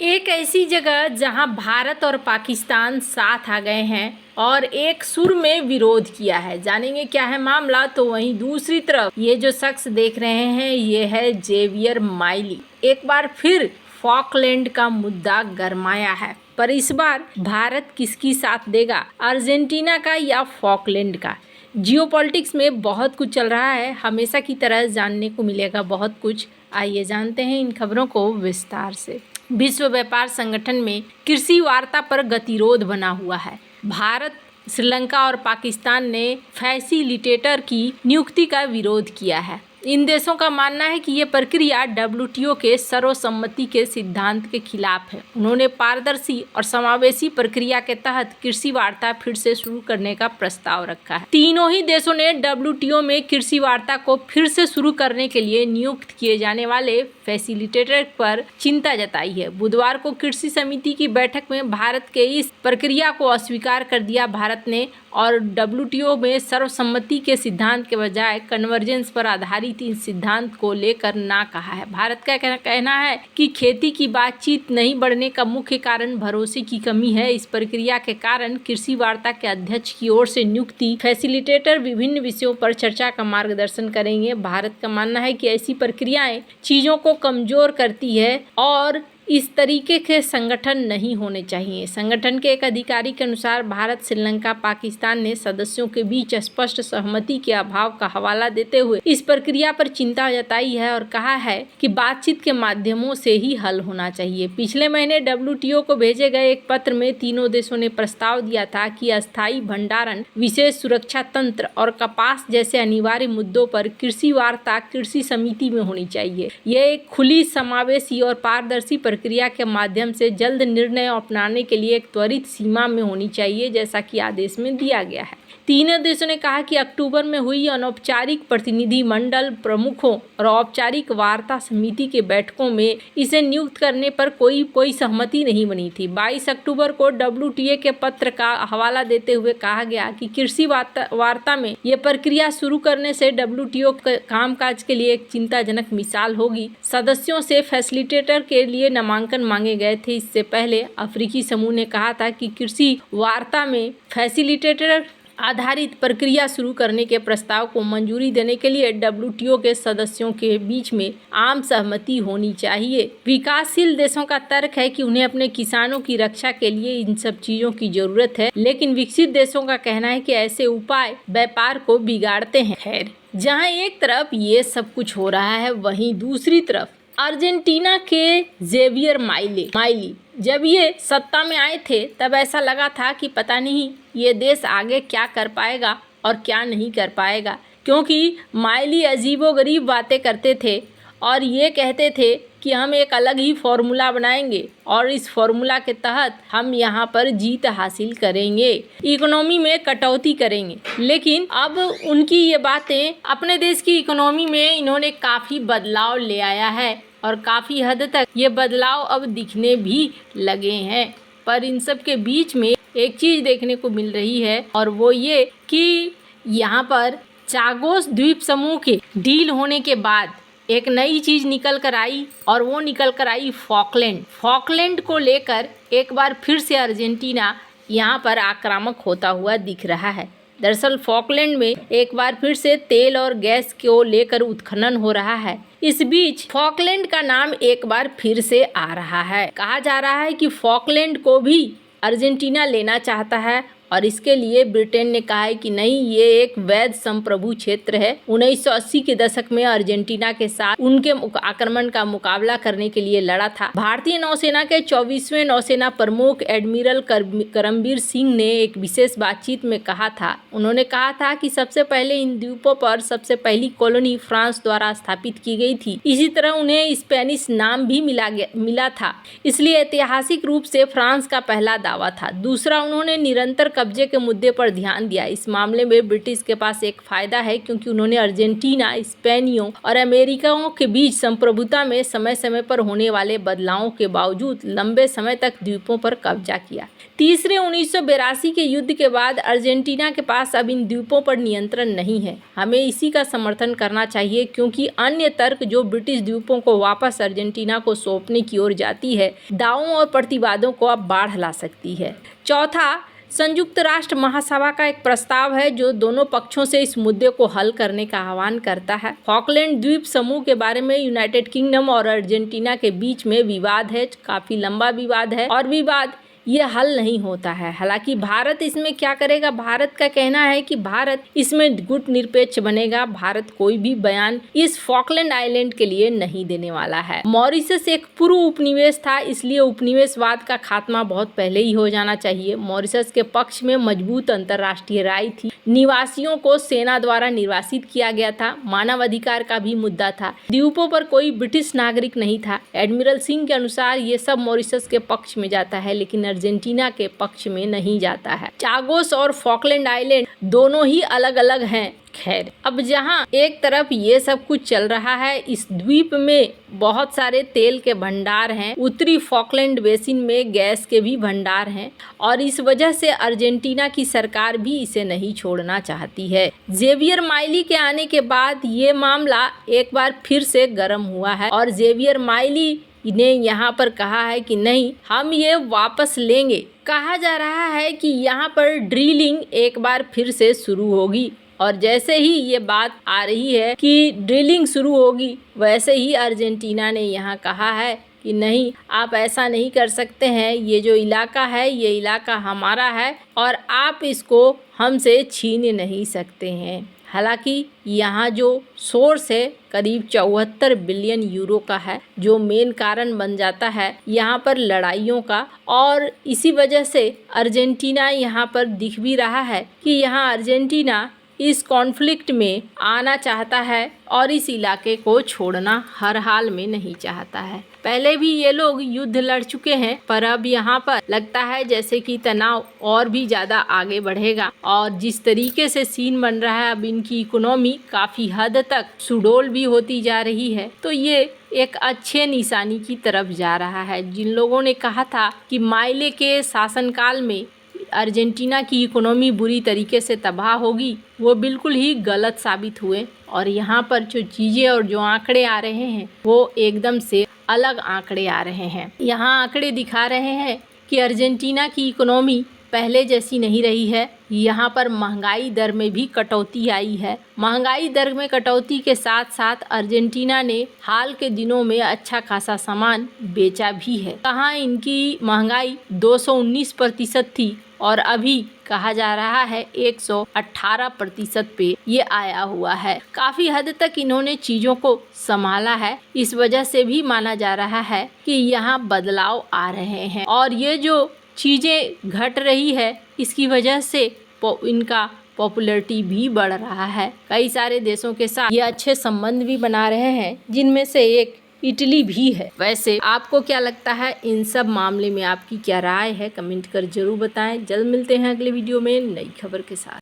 एक ऐसी जगह जहां भारत और पाकिस्तान साथ आ गए हैं और एक सुर में विरोध किया है। जानेंगे क्या है मामला। तो वहीं दूसरी तरफ ये जो शख्स देख रहे हैं ये है जेवियर माइली। एक बार फिर फॉकलैंड का मुद्दा गरमाया है, पर इस बार भारत किसकी साथ देगा, अर्जेंटीना का या फॉकलैंड का। जियोपॉलिटिक्स में बहुत कुछ चल रहा है, हमेशा की तरह जानने को मिलेगा बहुत कुछ। आइए जानते हैं इन खबरों को विस्तार से। विश्व व्यापार संगठन में कृषि वार्ता पर गतिरोध बना हुआ है। भारत, श्रीलंका और पाकिस्तान ने फैसिलिटेटर की नियुक्ति का विरोध किया है। इन देशों का मानना है कि ये प्रक्रिया डब्ल्यूटीओ के सर्वसम्मति के सिद्धांत के खिलाफ है। उन्होंने पारदर्शी और समावेशी प्रक्रिया के तहत कृषि वार्ता फिर से शुरू करने का प्रस्ताव रखा है। तीनों ही देशों ने डब्ल्यूटीओ में कृषि वार्ता को फिर से शुरू करने के लिए नियुक्त किए जाने वाले फैसिलिटेटर पर चिंता जताई है। बुधवार को कृषि समिति की बैठक में भारत के इस प्रक्रिया को अस्वीकार कर दिया। भारत ने और डब्ल्यूटीओ में सर्वसम्मति के सिद्धांत के बजाय कन्वर्जेंस पर आधारित इस सिद्धांत को लेकर ना कहा है। भारत का कहना है कि खेती की बातचीत नहीं बढ़ने का मुख्य कारण भरोसे की कमी है। इस प्रक्रिया के कारण कृषि वार्ता के अध्यक्ष की ओर से नियुक्ति फैसिलिटेटर विभिन्न विषयों पर चर्चा का मार्गदर्शन करेंगे। भारत का मानना है कि ऐसी प्रक्रियाएं चीजों को कमजोर करती है और इस तरीके के संगठन नहीं होने चाहिए। संगठन के एक अधिकारी के अनुसार भारत, श्रीलंका, पाकिस्तान ने सदस्यों के बीच स्पष्ट सहमति के अभाव का हवाला देते हुए इस प्रक्रिया पर चिंता जताई है और कहा है कि बातचीत के माध्यमों से ही हल होना चाहिए। पिछले महीने डब्ल्यूटीओ को भेजे गए एक पत्र में तीनों देशों ने प्रस्ताव दिया था कि अस्थायी भंडारण, विशेष सुरक्षा तंत्र और कपास जैसे अनिवार्य मुद्दों पर कृषि वार्ता कृषि समिति में होनी चाहिए। यह एक खुली, समावेशी और पारदर्शी प्रक्रिया के माध्यम से जल्द निर्णय अपनाने के लिए एक त्वरित सीमा में होनी चाहिए, जैसा कि आदेश में दिया गया है। तीनों देशों ने कहा कि अक्टूबर में हुई अनौपचारिक प्रतिनिधि मंडल प्रमुखों और औपचारिक वार्ता समिति के बैठकों में इसे नियुक्त करने पर कोई सहमति नहीं बनी थी। 22 अक्टूबर को डब्ल्यूटीओ के पत्र का हवाला देते हुए कहा गया कि कृषि वार्ता में यह प्रक्रिया शुरू करने से डब्ल्यूटीओ कामकाज के लिए एक चिंताजनक मिसाल होगी। सदस्यों से फैसिलिटेटर के लिए नामांकन मांगे गए थे। इससे पहले अफ्रीकी समूह ने कहा था कि कृषि वार्ता में फैसिलिटेटर आधारित प्रक्रिया शुरू करने के प्रस्ताव को मंजूरी देने के लिए डब्ल्यूटीओ के सदस्यों के बीच में आम सहमति होनी चाहिए। विकासशील देशों का तर्क है कि उन्हें अपने किसानों की रक्षा के लिए इन सब चीजों की जरूरत है, लेकिन विकसित देशों का कहना है कि ऐसे उपाय व्यापार को बिगाड़ते हैं। खैर, जहां एक तरफ ये सब कुछ हो रहा है, वहीं दूसरी तरफ अर्जेंटीना के जेवियर माइली जब ये सत्ता में आए थे तब ऐसा लगा था कि पता नहीं ये देश आगे क्या कर पाएगा और क्या नहीं कर पाएगा, क्योंकि माइली अजीबोगरीब बातें करते थे और ये कहते थे कि हम एक अलग ही फॉर्मूला बनाएंगे और इस फॉर्मूला के तहत हम यहाँ पर जीत हासिल करेंगे, इकोनॉमी में कटौती करेंगे। लेकिन अब उनकी ये बातें अपने देश की इकोनॉमी में इन्होंने काफ़ी बदलाव ले आया है और काफ़ी हद तक ये बदलाव अब दिखने भी लगे हैं। पर इन सब के बीच में एक चीज़ देखने को मिल रही है और वो ये कि यहाँ पर चागोस द्वीप समूह के डील होने के बाद एक नई चीज़ निकल कर आई और वो निकल कर आई फॉकलैंड को लेकर एक बार फिर से अर्जेंटीना यहाँ पर आक्रामक होता हुआ दिख रहा है। दरअसल फॉकलैंड में एक बार फिर से तेल और गैस को लेकर उत्खनन हो रहा है। इस बीच फॉकलैंड का नाम एक बार फिर से आ रहा है। कहा जा रहा है कि फॉकलैंड को भी अर्जेंटीना लेना चाहता है और इसके लिए ब्रिटेन ने कहा है कि नहीं, ये एक वैध संप्रभु क्षेत्र है। 1980 के दशक में अर्जेंटीना के साथ उनके आक्रमण का मुकाबला करने के लिए लड़ा था। भारतीय नौसेना के 24वें नौसेना प्रमुख एडमिरल करमबीर सिंह ने एक विशेष बातचीत में कहा था, उन्होंने कहा था कि सबसे पहले इन द्वीपों पर सबसे पहली कॉलोनी फ्रांस द्वारा स्थापित की गई थी। इसी तरह उन्हें स्पेनिश नाम भी मिला था, इसलिए ऐतिहासिक रूप से फ्रांस का पहला दावा था। दूसरा, उन्होंने निरंतर कब्जे के मुद्दे पर ध्यान दिया। इस मामले में ब्रिटिश के पास एक फायदा है क्योंकि उन्होंने अर्जेंटीना, स्पेनियों और अमेरिकाओं के बीच संप्रभुता में समय समय पर होने वाले बदलावों के बावजूद लंबे समय तक द्वीपों पर कब्जा किया। तीसरे 1982 के युद्ध के बाद अर्जेंटीना के पास अब इन द्वीपों पर नियंत्रण नहीं है। हमें इसी का समर्थन करना चाहिए क्योंकि अन्य तर्क जो ब्रिटिश द्वीपों को वापस अर्जेंटीना को सौंपने की ओर जाती है, दावों और प्रतिवादों को अब बाढ़ ला सकती है। चौथा, संयुक्त राष्ट्र महासभा का एक प्रस्ताव है जो दोनों पक्षों से इस मुद्दे को हल करने का आह्वान करता है। फॉकलैंड द्वीप समूह के बारे में यूनाइटेड किंगडम और अर्जेंटीना के बीच में विवाद है, काफी लंबा विवाद है और विवाद ये हल नहीं होता है। हालांकि भारत इसमें क्या करेगा, भारत का कहना है कि भारत इसमें गुट निरपेक्ष बनेगा। भारत कोई भी बयान इस फॉकलैंड आइलैंड के लिए नहीं देने वाला है। मॉरिशस एक पूर्व उपनिवेश था, इसलिए उपनिवेशवाद का खात्मा बहुत पहले ही हो जाना चाहिए। मॉरिशस के पक्ष में मजबूत अंतर्राष्ट्रीय राय थी। निवासियों को सेना द्वारा निर्वासित किया गया था। मानव अधिकार का भी मुद्दा था। द्वीपों पर कोई ब्रिटिश नागरिक नहीं था। एडमिरल सिंह के अनुसार ये सब मॉरिशस के पक्ष में जाता है लेकिन अर्जेंटीना के पक्ष में नहीं जाता है। चागोस और फॉकलैंड आइलैंड दोनों ही अलग अलग हैं। खैर, अब जहां एक तरफ ये सब कुछ चल रहा है, इस द्वीप में बहुत सारे तेल के भंडार हैं। उत्तरी फॉकलैंड बेसिन में गैस के भी भंडार हैं और इस वजह से अर्जेंटीना की सरकार भी इसे नहीं छोड़ना चाहती है। जेवियर माइली के आने के बाद ये मामला एक बार फिर से गर्म हुआ है और जेवियर माइली ने यहाँ पर कहा है कि नहीं, हम ये वापस लेंगे। कहा जा रहा है कि यहाँ पर ड्रिलिंग एक बार फिर से शुरू होगी और जैसे ही ये बात आ रही है कि ड्रिलिंग शुरू होगी, वैसे ही अर्जेंटीना ने यहाँ कहा है कि नहीं, आप ऐसा नहीं कर सकते हैं। ये जो इलाका है, ये इलाका हमारा है और आप इसको हमसे छीन नहीं सकते हैं। हालांकि यहाँ जो सोर्स है करीब 74 बिलियन यूरो का है, जो मेन कारण बन जाता है यहाँ पर लड़ाइयों का और इसी वजह से अर्जेंटीना यहाँ पर दिख भी रहा है कि यहाँ अर्जेंटीना इस कॉन्फ्लिक्ट में आना चाहता है और इस इलाके को छोड़ना हर हाल में नहीं चाहता है। पहले भी ये लोग युद्ध लड़ चुके हैं पर अब यहाँ पर लगता है जैसे कि तनाव और भी ज़्यादा आगे बढ़ेगा और जिस तरीके से सीन बन रहा है, अब इनकी इकोनॉमी काफ़ी हद तक सुडौल भी होती जा रही है, तो ये एक अच्छे निशानी की तरफ जा रहा है। जिन लोगों ने कहा था कि माइले के शासनकाल में अर्जेंटीना की इकोनॉमी बुरी तरीके से तबाह होगी, वो बिल्कुल ही गलत साबित हुए और यहाँ पर जो चीज़ें और जो आंकड़े आ रहे हैं वो एकदम से अलग आंकड़े आ रहे हैं। यहाँ आंकड़े दिखा रहे हैं कि अर्जेंटीना की इकोनॉमी पहले जैसी नहीं रही है। यहाँ पर महंगाई दर में भी कटौती आई है। महंगाई दर में कटौती के साथ साथ अर्जेंटीना ने हाल के दिनों में अच्छा खासा सामान बेचा भी है। कहाँ इनकी महंगाई 219% थी और अभी कहा जा रहा है 118% पे ये आया हुआ है। काफ़ी हद तक इन्होंने चीज़ों को संभाला है। इस वजह से भी माना जा रहा है कि यहाँ बदलाव आ रहे हैं और ये जो चीज़ें घट रही है इसकी वजह से इनका पॉपुलैरिटी भी बढ़ रहा है। कई सारे देशों के साथ ये अच्छे संबंध भी बना रहे हैं, जिनमें से एक इटली भी है। वैसे आपको क्या लगता है, इन सब मामले में आपकी क्या राय है, कमेंट कर जरूर बताएं। जल्द मिलते हैं अगले वीडियो में नई खबर के साथ।